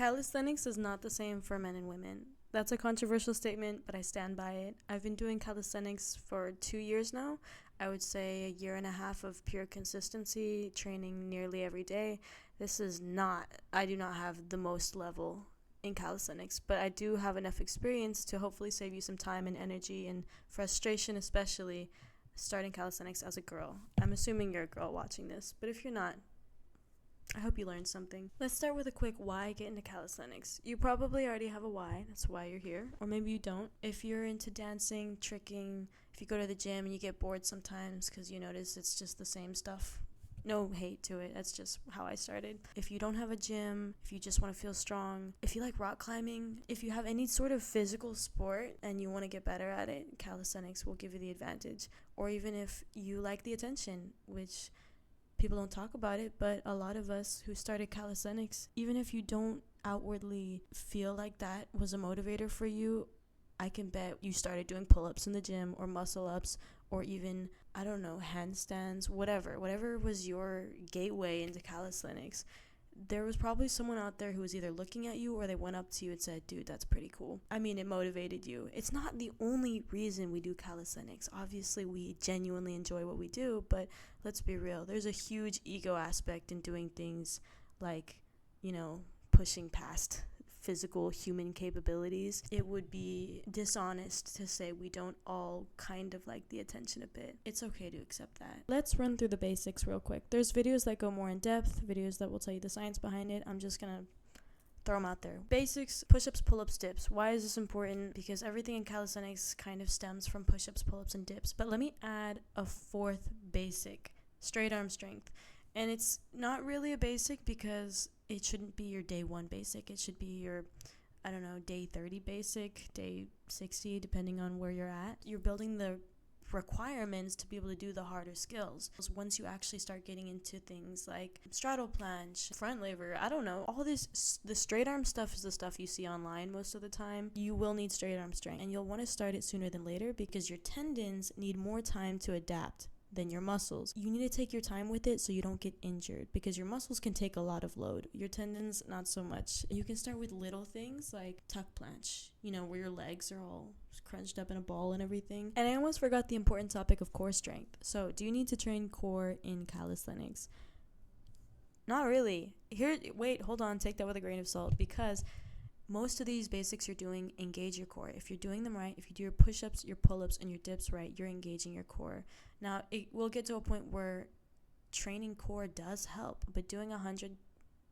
Calisthenics is not the same for men and women. That's a controversial statement, but I stand by it. I've been doing calisthenics for 2 years now. I would say a year and a half of pure consistency, training nearly every day. I do not have the most level in calisthenics, but I do have enough experience to hopefully save you some time and energy and frustration, especially starting calisthenics as a girl. I'm assuming you're a girl watching this, but if you're not, I hope you learned something. Let's start with a quick why get into calisthenics. You probably already have a why, that's why you're here, or maybe you don't. If you're into dancing, tricking, if you go to the gym and you get bored sometimes because you notice it's just the same stuff, no hate to it, that's just how I started. If you don't have a gym, if you just want to feel strong, if you like rock climbing, if you have any sort of physical sport and you want to get better at it, calisthenics will give you the advantage. Or even if you like the attention, which people don't talk about it, but a lot of us who started calisthenics, even if you don't outwardly feel like that was a motivator for you, I can bet you started doing pull-ups in the gym or muscle-ups or even, I don't know, handstands, whatever was your gateway into calisthenics. There was probably someone out there who was either looking at you or they went up to you and said, dude, that's pretty cool. I mean, it motivated you. It's not the only reason we do calisthenics. Obviously, we genuinely enjoy what we do, but let's be real. There's a huge ego aspect in doing things like, pushing past physical human capabilities. It would be dishonest to say we don't all kind of like the attention a bit. It's okay to accept that. Let's run through the basics real quick. There's videos that go more in depth, videos that will tell you the science behind it. I'm just gonna throw them out there. Basics: push-ups, pull-ups, dips. Why is this important? Because everything in calisthenics kind of stems from push-ups, pull-ups, and dips. But let me add a fourth basic: straight arm strength. And it's not really a basic because it shouldn't be your day 1 basic. It should be your, day 30 basic, day 60, depending on where you're at. You're building the requirements to be able to do the harder skills. Once you actually start getting into things like straddle planche, front lever, all this, the straight arm stuff is the stuff you see online most of the time. You will need straight arm strength, and you'll want to start it sooner than later because your tendons need more time to adapt than your muscles. You need to take your time with it so you don't get injured because your muscles can take a lot of load. Your tendons, not so much. You can start with little things like tuck planche, where your legs are all crunched up in a ball and everything. And I almost forgot the important topic of core strength. So, do you need to train core in calisthenics? Not really. Hold on, take that with a grain of salt because most of these basics you're doing engage your core. If you're doing them right, if you do your push-ups, your pull-ups, and your dips right, you're engaging your core. Now, it will get to a point where training core does help, but doing 100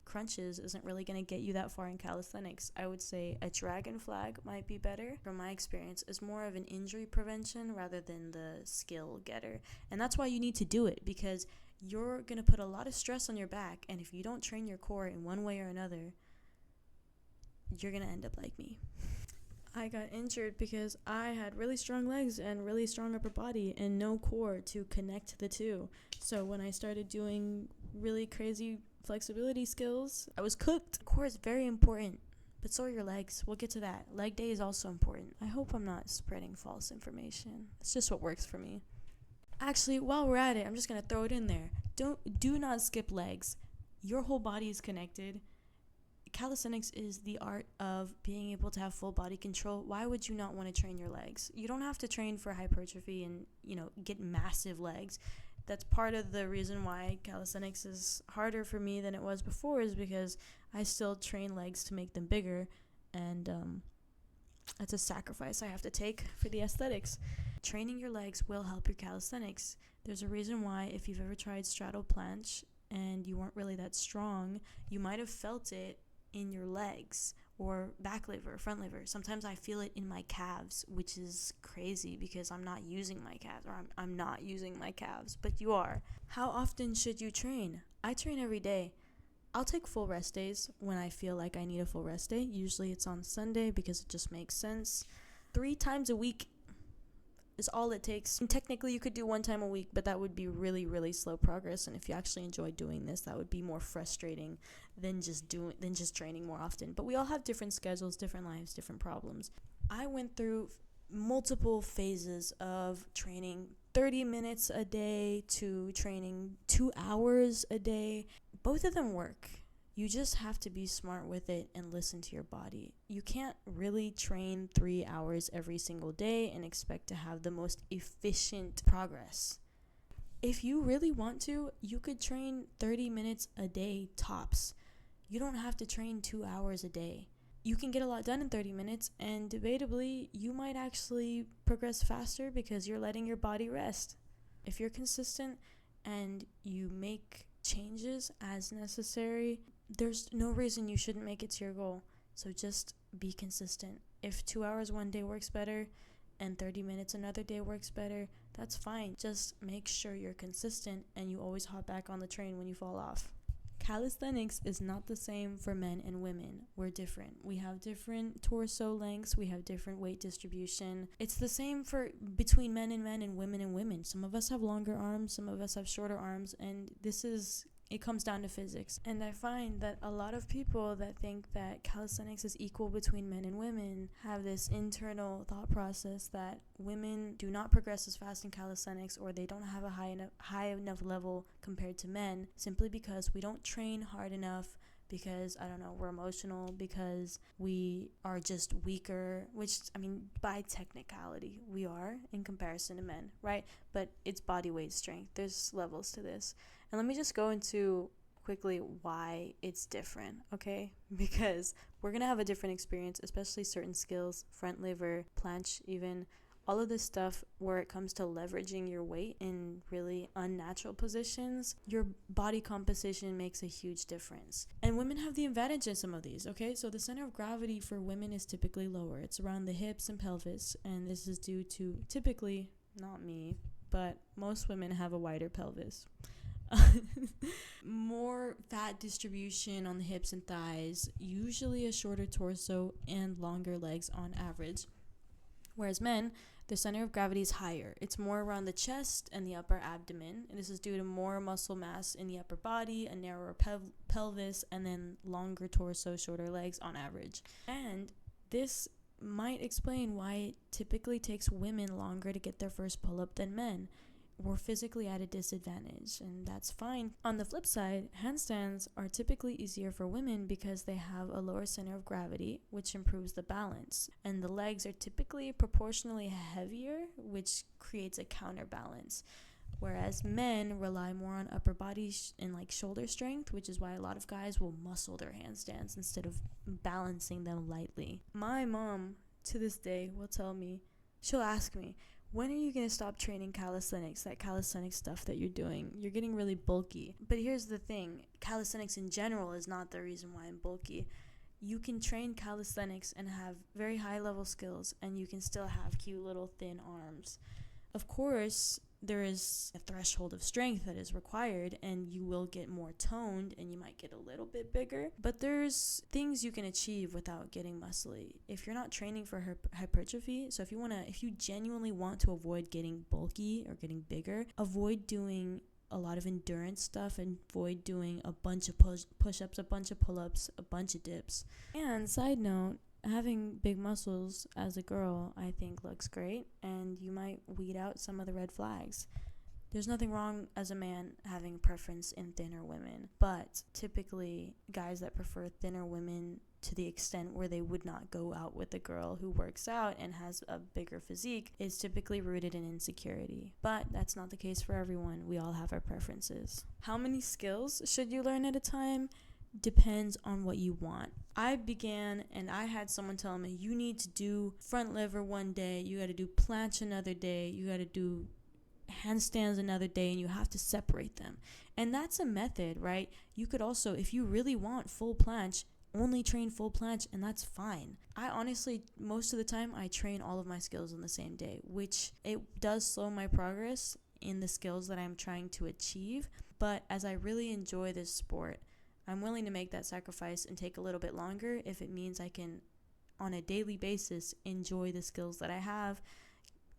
crunches isn't really going to get you that far in calisthenics. I would say a dragon flag might be better. From my experience, is more of an injury prevention rather than the skill getter. And that's why you need to do it because you're going to put a lot of stress on your back, and if you don't train your core in one way or another, you're gonna end up like me. I got injured because I had really strong legs and really strong upper body and no core to connect the two. So when I started doing really crazy flexibility skills, I was cooked. Core is very important, but so are your legs. We'll get to that. Leg day is also important. I hope I'm not spreading false information. It's just what works for me. Actually, while we're at it, I'm just gonna throw it in there. Do not skip legs. Your whole body is connected. Calisthenics is the art of being able to have full body control. Why would you not want to train your legs? You don't have to train for hypertrophy and, get massive legs. That's part of the reason why calisthenics is harder for me than it was before is because I still train legs to make them bigger, and that's a sacrifice I have to take for the aesthetics. Training your legs will help your calisthenics. There's a reason why if you've ever tried straddle planche and you weren't really that strong, you might have felt it in your legs or back lever, front lever. Sometimes I feel it in my calves, which is crazy because I'm not using my calves, or I'm not using my calves, but you are. How often should you train? I train every day. I'll take full rest days when I feel like I need a full rest day. Usually it's on Sunday because it just makes sense. 3 times a week is all it takes. And technically you could do 1 time a week, but that would be really, really slow progress. And if you actually enjoy doing this, that would be more frustrating than just training more often. But we all have different schedules, different lives, different problems. I went through multiple phases of training 30 minutes a day to training 2 hours a day. Both of them work. You just have to be smart with it and listen to your body. You can't really train 3 hours every single day and expect to have the most efficient progress. If you really want to, you could train 30 minutes a day tops. You don't have to train 2 hours a day. You can get a lot done in 30 minutes, and debatably, you might actually progress faster because you're letting your body rest. If you're consistent and you make changes as necessary, there's no reason you shouldn't make it to your goal. So just be consistent. If 2 hours one day works better and 30 minutes another day works better, that's fine. Just make sure you're consistent and you always hop back on the train when you fall off. Calisthenics is not the same for men and women. We're different. We have different torso lengths. We have different weight distribution. It's the same for between men and women and women. Some of us have longer arms, some of us have shorter arms, and it comes down to physics. And I find that a lot of people that think that calisthenics is equal between men and women have this internal thought process that women do not progress as fast in calisthenics, or they don't have a high enough level compared to men, simply because we don't train hard enough, because, I don't know, we're emotional, because we are just weaker, which, I mean, by technicality, we are in comparison to men, right? But it's body weight strength. There's levels to this. And let me just go into quickly why it's different, okay? Because we're going to have a different experience, especially certain skills, front lever, planche even, all of this stuff where it comes to leveraging your weight in really unnatural positions. Your body composition makes a huge difference. And women have the advantage in some of these, okay? So the center of gravity for women is typically lower. It's around the hips and pelvis, and this is due to typically, not me, but most women have a wider pelvis. More fat distribution on the hips and thighs, usually a shorter torso and longer legs on average. Whereas men, the center of gravity is higher. It's more around the chest and the upper abdomen. And this is due to more muscle mass in the upper body, a narrower pelvis, and then longer torso, shorter legs on average. And this might explain why it typically takes women longer to get their first pull-up than men. We're physically at a disadvantage, and that's fine. On the flip side, handstands are typically easier for women because they have a lower center of gravity, which improves the balance, and the legs are typically proportionally heavier, which creates a counterbalance. Whereas men rely more on upper body and shoulder strength, which is why a lot of guys will muscle their handstands instead of balancing them lightly. My mom, to this day, will tell me, she'll ask me, when are you going to stop training calisthenics, that calisthenics stuff that you're doing? You're getting really bulky. But here's the thing. Calisthenics in general is not the reason why I'm bulky. You can train calisthenics and have very high level skills, and you can still have cute little thin arms. Of course, there is a threshold of strength that is required, and you will get more toned and you might get a little bit bigger, but there's things you can achieve without getting muscly. If you're not training for hypertrophy, so if you genuinely want to avoid getting bulky or getting bigger, avoid doing a lot of endurance stuff and avoid doing a bunch of push-ups, a bunch of pull-ups, a bunch of dips. And side note, having big muscles as a girl, I think, looks great, and you might weed out some of the red flags. There's nothing wrong as a man having a preference in thinner women, but typically guys that prefer thinner women to the extent where they would not go out with a girl who works out and has a bigger physique is typically rooted in insecurity. But that's not the case for everyone. We all have our preferences. How many skills should you learn at a time? Depends on what you want. I began and I had someone tell me, you need to do front lever one day, you got to do planche another day, you got to do handstands another day, and you have to separate them. And that's a method, right? You could also, if you really want full planche, only train full planche, and that's fine. I honestly, most of the time, I train all of my skills on the same day, which it does slow my progress in the skills that I'm trying to achieve. But as I really enjoy this sport, I'm willing to make that sacrifice and take a little bit longer if it means I can, on a daily basis, enjoy the skills that I have,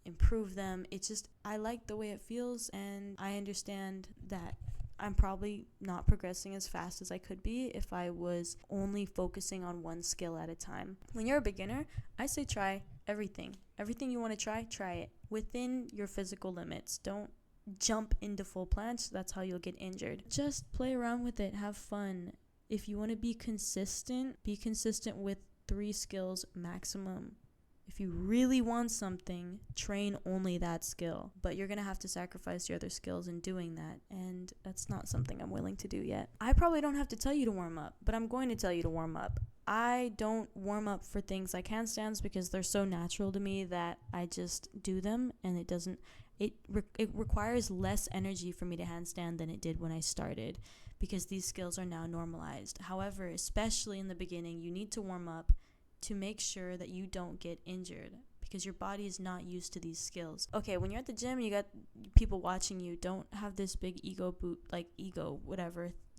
improve them. It's just, I like the way it feels, and I understand that I'm probably not progressing as fast as I could be if I was only focusing on one skill at a time. When you're a beginner, I say try everything. Everything you want to try it within your physical limits. Don't jump into full planche. That's how you'll get injured. Just play around with it, have fun. If you want to be consistent with 3 skills maximum. If you really want something, train only that skill. But you're going to have to sacrifice your other skills in doing that. And that's not something I'm willing to do yet. I probably don't have to tell you to warm up, but I'm going to tell you to warm up. I don't warm up for things like handstands because they're so natural to me that I just do them, and it requires less energy for me to handstand than it did when I started, because these skills are now normalized. However, especially in the beginning, you need to warm up to make sure that you don't get injured, because your body is not used to these skills. Okay, when you're at the gym, you got people watching you. Don't have this big ego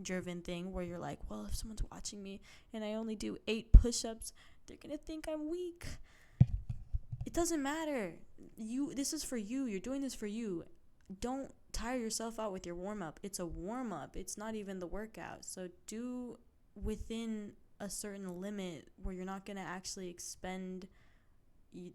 driven thing where you're like, well, if someone's watching me and I only do 8 push-ups, they're gonna think I'm weak. It doesn't matter. This is for you. You're doing this for you. Don't tire yourself out with your warm-up. It's a warm-up. It's not even the workout. So do within a certain limit where you're not going to actually expend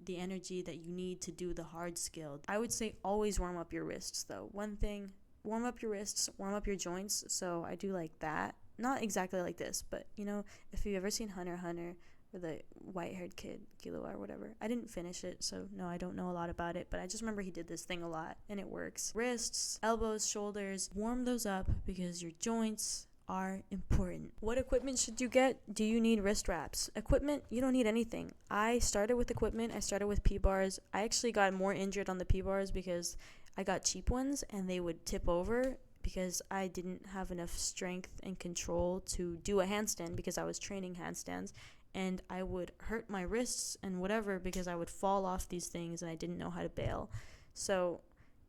the energy that you need to do the hard skill. I would say always warm up your wrists, though. One thing, warm up your wrists, warm up your joints. So I do like that. Not exactly like this, but, if you've ever seen Hunter x Hunter, or the white-haired kid, Killua or whatever. I didn't finish it, so no, I don't know a lot about it, but I just remember he did this thing a lot, and it works. Wrists, elbows, shoulders, warm those up because your joints are important. What equipment should you get? Do you need wrist wraps? Equipment, you don't need anything. I started with equipment. I started with P-bars. I actually got more injured on the P-bars because I got cheap ones and they would tip over because I didn't have enough strength and control to do a handstand because I was training handstands, and I would hurt my wrists and whatever because I would fall off these things and I didn't know how to bail. So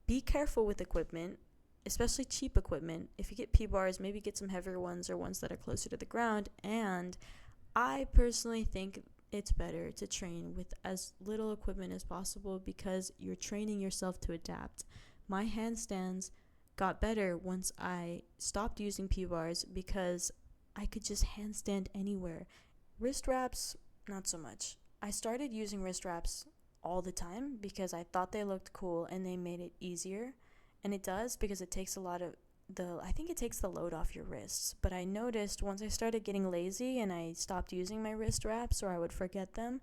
be careful with equipment, especially cheap equipment. If you get P-bars, maybe get some heavier ones or ones that are closer to the ground. And I personally think it's better to train with as little equipment as possible because you're training yourself to adapt. My handstands got better once I stopped using P-bars because I could just handstand anywhere. Wrist wraps, not so much. I started using wrist wraps all the time because I thought they looked cool and they made it easier. And it does because it takes it takes the load off your wrists. But I noticed once I started getting lazy and I stopped using my wrist wraps or I would forget them,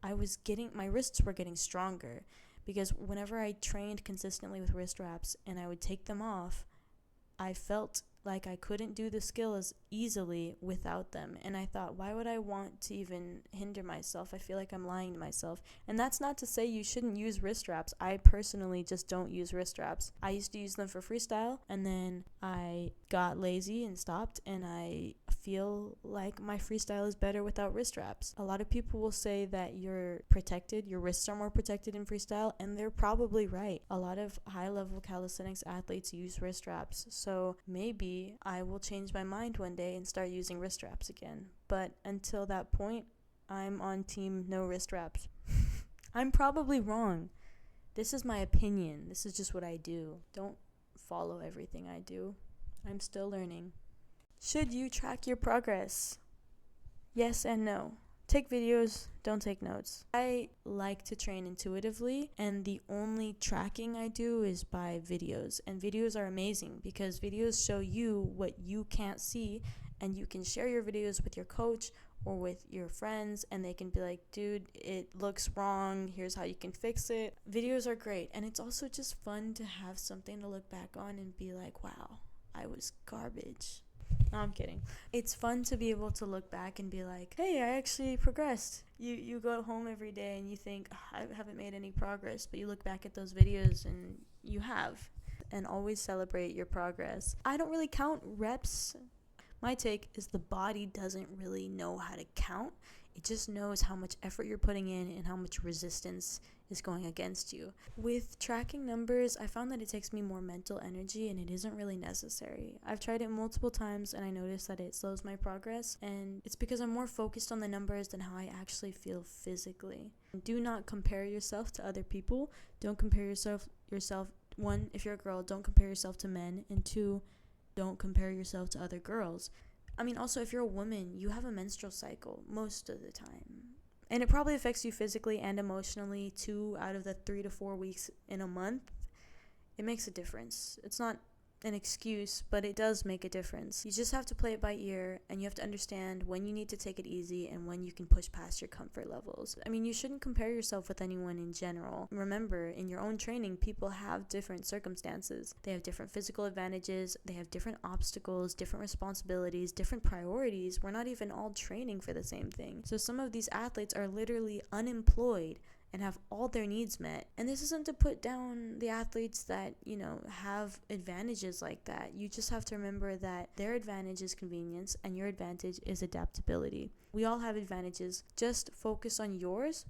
my wrists were getting stronger because whenever I trained consistently with wrist wraps and I would take them off, I felt like I couldn't do the skill as easily without them. And I thought, why would I want to even hinder myself? I feel like I'm lying to myself. And that's not to say you shouldn't use wrist wraps. I personally just don't use wrist wraps. I used to use them for freestyle, and then I got lazy and stopped, and I feel like my freestyle is better without wrist wraps. A lot of people will say that you're protected, your wrists are more protected in freestyle, and they're probably right. A lot of high-level calisthenics athletes use wrist wraps, so maybe I will change my mind one day and start using wrist wraps again. But until that point, I'm on team no wrist wraps. I'm probably wrong. This is my opinion. This is just what I do. Don't follow everything I do. I'm still learning. Should you track your progress? Yes and no. Take videos, don't take notes. I like to train intuitively, and the only tracking I do is by videos. And videos are amazing because videos show you what you can't see, and you can share your videos with your coach or with your friends, and they can be like, dude, it looks wrong, here's how you can fix it. Videos are great, and it's also just fun to have something to look back on and be like, wow, I was garbage. No, I'm kidding. It's fun to be able to look back and be like, hey, I actually progressed. You go home every day and you think, I haven't made any progress, but you look back at those videos and you have. And always celebrate your progress. I don't really count reps. My take is the body doesn't really know how to count. It just knows how much effort you're putting in and how much resistance is going against you. With tracking numbers, I found that it takes me more mental energy and it isn't really necessary. I've tried it multiple times and I noticed that it slows my progress, and it's because I'm more focused on the numbers than how I actually feel physically. Do not compare yourself to other people. Don't compare yourself. One, if you're a girl, don't compare yourself to men, and 2, don't compare yourself to other girls. I mean, also, if you're a woman, you have a menstrual cycle most of the time. And it probably affects you physically and emotionally 2 out of the 3 to 4 weeks in a month. It makes a difference. It's not an excuse, but it does make a difference. You just have to play it by ear, and you have to understand when you need to take it easy and when you can push past your comfort levels. I mean, you shouldn't compare yourself with anyone in general. Remember, in your own training, people have different circumstances. They have different physical advantages, they have different obstacles, different responsibilities, different priorities. We're not even all training for the same thing. So some of these athletes are literally unemployed and have all their needs met. And this isn't to put down the athletes that, have advantages like that. You just have to remember that their advantage is convenience and your advantage is adaptability. We all have advantages. Just focus on yours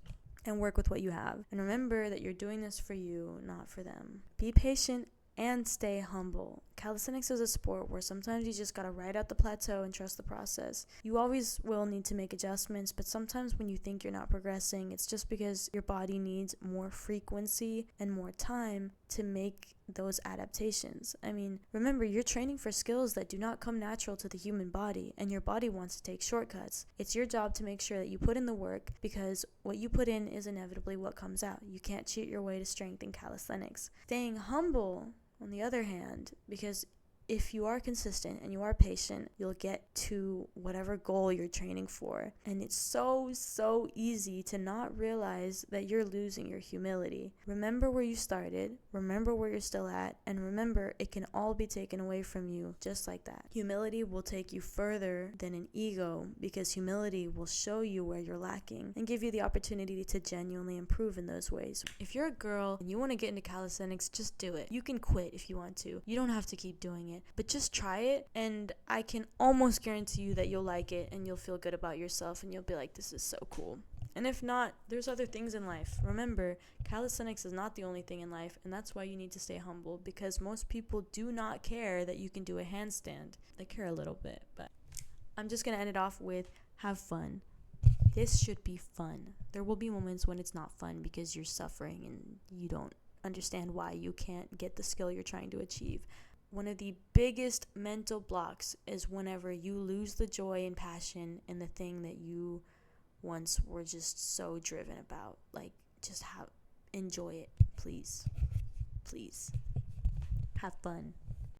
and work with what you have. And remember that you're doing this for you, not for them. Be patient and stay humble. Calisthenics is a sport where sometimes you just gotta ride out the plateau and trust the process. You always will need to make adjustments, but sometimes when you think you're not progressing, it's just because your body needs more frequency and more time to make those adaptations. I mean, remember, you're training for skills that do not come natural to the human body, and your body wants to take shortcuts. It's your job to make sure that you put in the work, because what you put in is inevitably what comes out. You can't cheat your way to strength in calisthenics. Staying humble, on the other hand, because if you are consistent and you are patient, you'll get to whatever goal you're training for. And it's so easy to not realize that you're losing your humility. Remember where you started, remember where you're still at, and remember it can all be taken away from you just like that. Humility will take you further than an ego, because humility will show you where you're lacking and give you the opportunity to genuinely improve in those ways. If you're a girl and you want to get into calisthenics, just do it. You can quit if you want to. You don't have to keep doing it. But just try it, and I can almost guarantee you that you'll like it and you'll feel good about yourself and you'll be like, this is so cool. And if not, there's other things in life. Remember, calisthenics is not the only thing in life, and that's why you need to stay humble, because most people do not care that you can do a handstand. They care a little bit, but I'm just going to end it off with have fun. This should be fun. There will be moments when it's not fun because you're suffering and you don't understand why you can't get the skill you're trying to achieve. One of the biggest mental blocks is whenever you lose the joy and passion in the thing that you once were just so driven about. Like, just enjoy it, please. Please. Have fun.